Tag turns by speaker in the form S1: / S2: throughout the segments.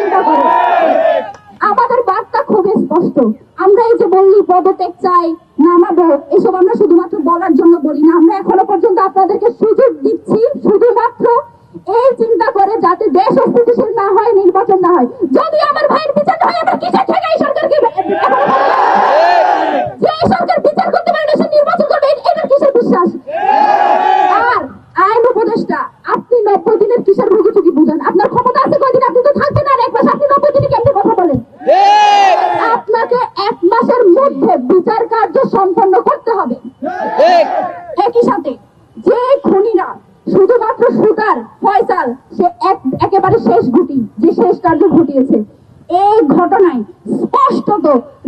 S1: চিন্তা করে। আমাদের বার্তা খুবই স্পষ্ট। আমরা এই যে বললি পদত্যাগ চাই, নামাবো, এসব আমরা শুধুমাত্র বলার জন্য বলি না। আমরা এখনো পর্যন্ত আপনাদেরকে সুযোগ দিচ্ছি শুধুমাত্র এই চিন্তা করে যাতে দেশ অস্থিতিশীল না হয়, নির্বাচন না হয়। যদি আমার ভাইয়ের বিচার না হয়, আমরা কিসের থেকে এই সরকারকে যে সরকার বিচার করতে পারে না সে নির্বাচন করবে, এটার কিসের বিশ্বাস? আর আইন উপদেষ্টা, আপনি 90 দিনের কিসের ভুগিচুকি বুঝেন? আপনার ক্ষমতা আছে কয়দিন? আপনি তো থাকবেন আর 1 মাস, আপনি 90 দিনে কেমনি কথা বলেন? আপনাকে 1 মাসের মধ্যে বিচার কার্য সম্পন্ন করতে হবে। একই সাথে যে খুনিরা শুধুমাত্র শুটার ফয়সাল, সে একেবারে শেষ গুটি, যে শেষ কার্য ঘটিয়েছে, এই ঘটনায় স্পষ্টত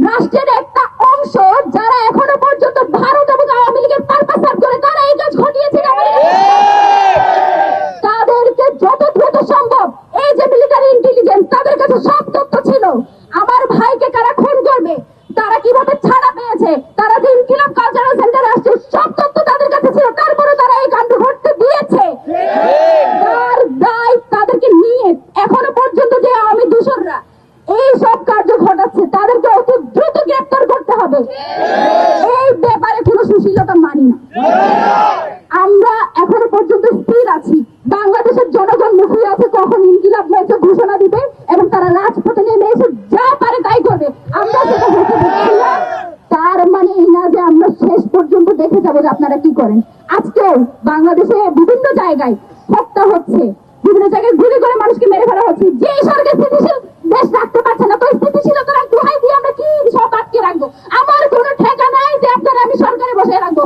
S1: রাষ্ট্রের একটা অংশ যারা এখনো পর্যন্ত ভারত এবং আওয়ামী লীগের পারপাস সার্ভ করে, তারা এই কাজ ঘটিয়েছে। তাদেরকে যত দ্রুত সম্ভব, এই যে মিলিটারি ইন্টেলিজেন্স, তাদের কাছে সব তথ্য ছিল। আমার ভাইকে কারা খুন করবে, তারা কিভাবে ছাড়া পেয়েছে, তারা যে ইনকিলাব কালচারাল সেন্টারে আসছে, সব তথ্য তাদের কাছে ছিল। তারপরে তারা এই কাণ্ড ঘটতে দিয়েছে। তার দায় তাদেরকে নিয়ে এখনো পর্যন্ত যে আওয়ামী দূষররা এই সব কার্য ঘটাচ্ছে, তাদেরকে অতি দ্রুত গ্রেফতার করতে হবে। এই ব্যাপারে কোনো সুশীলতা মানি না। আমরা এখনো পর্যন্ত স্থির আছি। বাংলাদেশের জনগণ মুখিয়ে আছে কখন ইনকিলাব মঞ্চ ঘোষণা দিবে এবং তারা রাজপথে নেমে এসে যা পারে তাই করবে। আমরা সেটা হতে দিচ্ছি না। তার মানে এই না যে আমরা শেষ পর্যন্ত দেখে যাবো যে আপনারা কি করেন। আজকেও বাংলাদেশে বিভিন্ন জায়গায় হত্যা হচ্ছে, বিভিন্ন জায়গায় গুলি করে মানুষকে মেরে ফেলা হচ্ছে। যে সরকার স্থিতিশীল দেশ রাখতে পারছে না, তো স্থিতিশীলতার দোহাই দিয়ে আমরা কি সব আটকে রাখবো? আমার কোনো ঠেকা নাই যে আপনারা আমি সরকারে বসে রাখবো।